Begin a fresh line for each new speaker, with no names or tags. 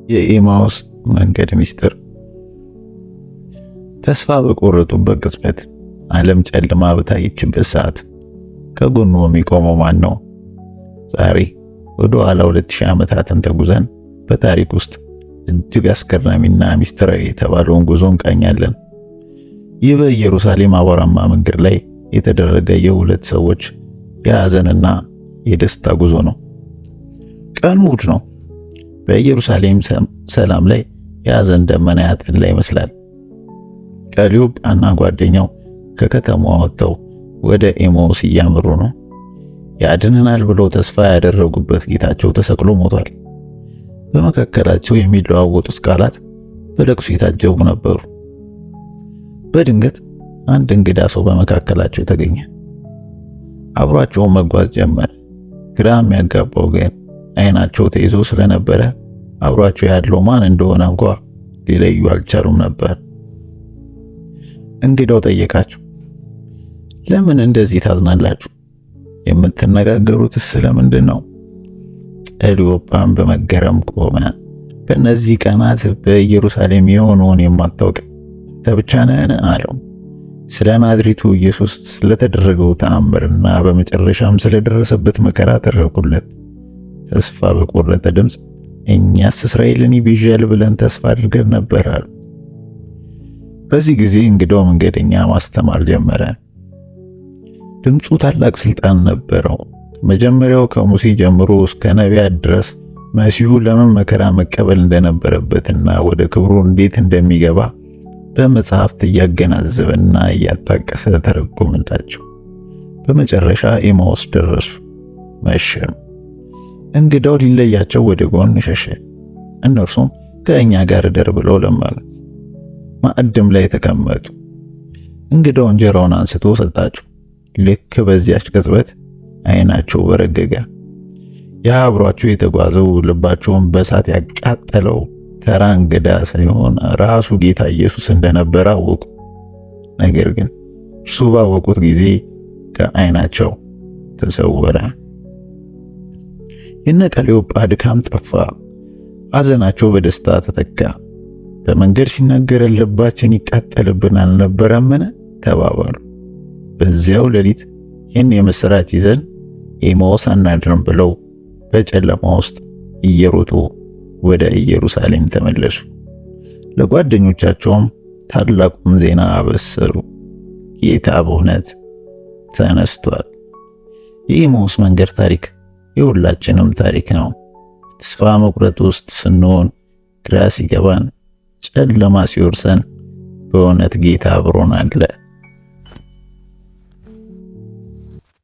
የኤማውስ መንገድ ምስጢር። ተስፋ በቆረጡበት ቅጽበት፣ ዓለም ጨልማ በታየችበት ሰዓት ከጎኑ የሚቆመው ማን ነው? ዛሬ ወደ ኋላ 2000 ዓመታትን ተጉዘን በታሪክ ውስጥ እጅግ አስገራሚና ምስጢራዊ የተባለውን ጉዞ እንቃኛለን። ይህ በኢየሩሳሌም አቧራማ መንገድ ላይ የተደረገ የሁለት ሰዎች የሐዘንና የደስታ ጉዞ ነው። ቀኑ እሑድ ነው። በኢየሩሳሌም ሰላም ላይ የሐዘን ደመና ያጠላ ይመስላል። ቀሊዮጳና ጓደኛው ከከተማዋ ወጥተው ወደ ኤማውስ እያመሩ ነው። ያድነናል ብለው ተስፋ ያደረጉበት ጌታቸው ተሰቅሎ ሞቷል። በመካከላቸው የሚለዋወጡት ቃላት በለቅሶ የታጀቡ ነበሩ። በድንገት አንድ እንግዳ ሰው በመካከላቸው ተገኘ። አብሯቸው መጓዝ ጀመረ። ግራ የሚያጋባው ግን አይናቸው ተይዞ ስለነበረ አብሯቸው ያለው ማን እንደሆነ እንኳ ሊለዩ አልቻሉም ነበር። እንግዳው ጠየቃቸው፣ ለምን እንደዚህ ታዝናላችሁ? የምትነጋገሩትስ ስለምንድን ነው? ቀሊዮጳም በመገረም ቆመ። በእነዚህ ቀናት በኢየሩሳሌም የሆነውን የማታውቅ ተብቻ ነህን? አለው። ስለ ናዝሬቱ ኢየሱስ ስለተደረገው ተአምርና በመጨረሻም ስለደረሰበት መከራ ተረኩለት። ተስፋ በቆረጠ ድምፅ እኛስ እስራኤልን ይቤዣል ብለን ተስፋ አድርገን ነበር አሉ። በዚህ ጊዜ እንግዳው መንገደኛ ማስተማር ጀመረ። ድምፁ ታላቅ ስልጣን ነበረው። መጀመሪያው ከሙሴ ጀምሮ እስከ ነቢያት ድረስ መሲሁ ለምን መከራ መቀበል እንደነበረበትና ወደ ክብሩ እንዴት እንደሚገባ በመጽሐፍት እያገናዘበና እያጣቀሰ ተረጎመላቸው። በመጨረሻ ኤማውስ ደረሱ። መሸም። እንግዳው ሊለያቸው ወደ ጎን ሸሸ። እነርሱም ከእኛ ጋር እደር ብለው ለመኑት። ማዕድም ላይ ተቀመጡ። እንግዳው እንጀራውን አንስቶ ሰጣቸው። ልክ በዚያች ቅጽበት አይናቸው በረገገ። ያ አብሯቸው የተጓዘው ልባቸውን በእሳት ያቃጠለው ተራ እንግዳ ሳይሆን ራሱ ጌታ ኢየሱስ እንደነበረ አወቁ። ነገር ግን እርሱ ባወቁት ጊዜ ከአይናቸው ተሰወረ። የነ ቀሊዮጳ ድካም ጠፋ። ሐዘናቸው በደስታ ተተካ። በመንገድ ሲናገረን ልባችን ይቃጠልብን አልነበረምን? ተባባሉ። በዚያው ሌሊት ይህን የምስራች ይዘን ኤማውስ አናድርም ብለው በጨለማ ውስጥ እየሮጡ ወደ ኢየሩሳሌም ተመለሱ። ለጓደኞቻቸውም ታላቁን ዜና አበሰሩ። ጌታ በእውነት ተነስቷል። የኤማውስ መንገድ ታሪክ የሁላችንም ታሪክ ነው። ተስፋ መቁረጥ ውስጥ ስንሆን፣ ግራ ሲገባን፣ ጨለማ ሲወርሰን በእውነት ጌታ አብሮን አለ።